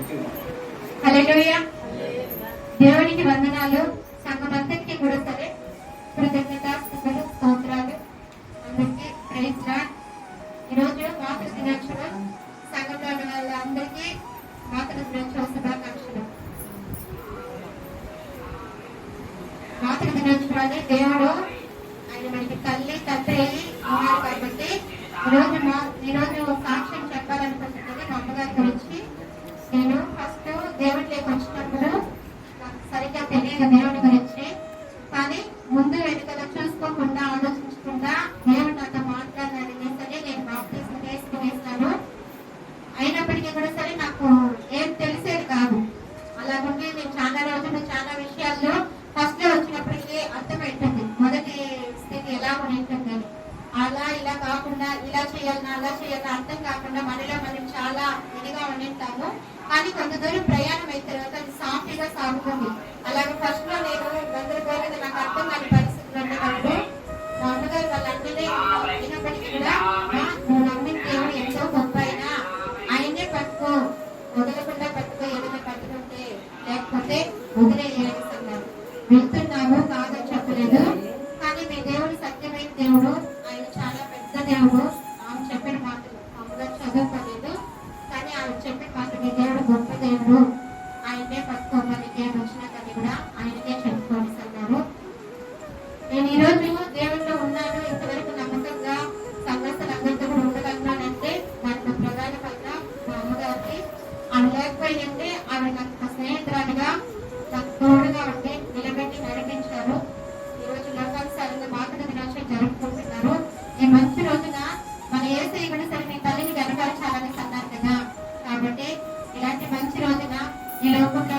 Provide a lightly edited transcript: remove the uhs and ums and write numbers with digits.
హల్లెలూయా. దేవునికి వందనాలు. సంఘమంతటికి కూడా సరే కృతజ్ఞత స్తుతులు స్తోత్రాలు. అందరికీ ప్రైజ్ లార్డ్. ఈరోజు మాతృ దినోత్సవం. సంఘంలో వాళ్ళందరికీ మాతృ దినోత్సవ శుభాకాంక్షలు. మాతృ దినోత్సవాన్ని దేవుడు ఆయన మనకి తల్లి తండ్రి ఉన్నారు కాబట్టి ఈరోజు సాక్ష్యం చెప్పాలనుకుంటున్నది మా అమ్మగారి గురించి. నేను ఫస్ట్ దేవుడిలోకి వచ్చినప్పుడు నాకు సరిగ్గా తెలియదు దేవుడి గురించి. కానీ ముందు వెనుకల చూసుకోకుండా ఆలోచించకుండా దేవుడు నాతో మాట్లాడాలని సరే నేను బాప్తిజం వేసుకునేస్తాను. అయినప్పటికీ కూడా సరే నాకు ఏం తెలిసేది కాదు. అలాగే నేను చాలా రోజులు చాలా విషయాల్లో ఫస్ట్ లో వచ్చినప్పటికీ అర్థమవుతుంది మొదటి స్థితి ఎలా ఉంటుంది. అలా ఇలా కాకుండా ఇలా చేయాలన్నా అలా చేయాలన్నా అర్థం కాకుండా మనలో మనం చాలా ఇదిగా ఉండింటాము. కానీ కొంత దూరం ప్రయాణం అయిన తర్వాత అది సాఫీగా సాగుతుంది. అలాగే ఫస్ట్ లో నేను గందరగోళంగా నాకు అర్థం కాని పరిస్థితులు ఉన్నప్పుడు మా అమ్మగారు వాళ్ళ అన్నలే అయినప్పటికీ కూడా నువ్వు నమ్మిన దేవుడు ఎంతో గొప్ప అయినా ఆయనే పట్టుకో, వదలకుండా పట్టుకో, ఏదైనా పట్టుకుంటే లేకపోతే వదిలేయాలి అన్నారు. వెళ్తున్నాము కాదని చెప్పలేదు. కానీ మీ దేవుడు సత్యమైన దేవుడు, ఆయన చాలా పెద్ద దేవుడు. ఆమె చెప్పిన మాటలు అమ్మగారు చదువుకోలేదు కానీ ఆమె చెప్పిన మాట మీ దేవుడు గొప్ప దేవుడు, ఆయనే పట్టుకోమని దేవుడు వచ్చినా కానీ కూడా ఆయనకే చెప్పుకోవాలి అన్నారు. నేను ఈరోజు దేవుడిలో ఉన్నాను, ఇంతవరకు నమ్మకంగా సంఘస్థలందరితో కూడా ఉండగలుగుతానంటే దాంట్లో ప్రధాన పాత్ర మా అమ్మగారికి. ఆమె లేకపోయిందంటే ఆమె నాకు స్నేహితురాలుగా నాకు తోడుగా ఉండి నిలబెట్టి నడిపించారు. ఈరోజు లోకానుసారంగా మాతృ దినోత్సవం జరుపుకుంటున్నారు. ఈ మంచి రోజున మన యేసయ్య కూడా సరే మీ తల్లిని కనపరచాలని అన్నారు కదా. కాబట్టి ఇలాంటి మంచి రోజున ఈ లోకంలో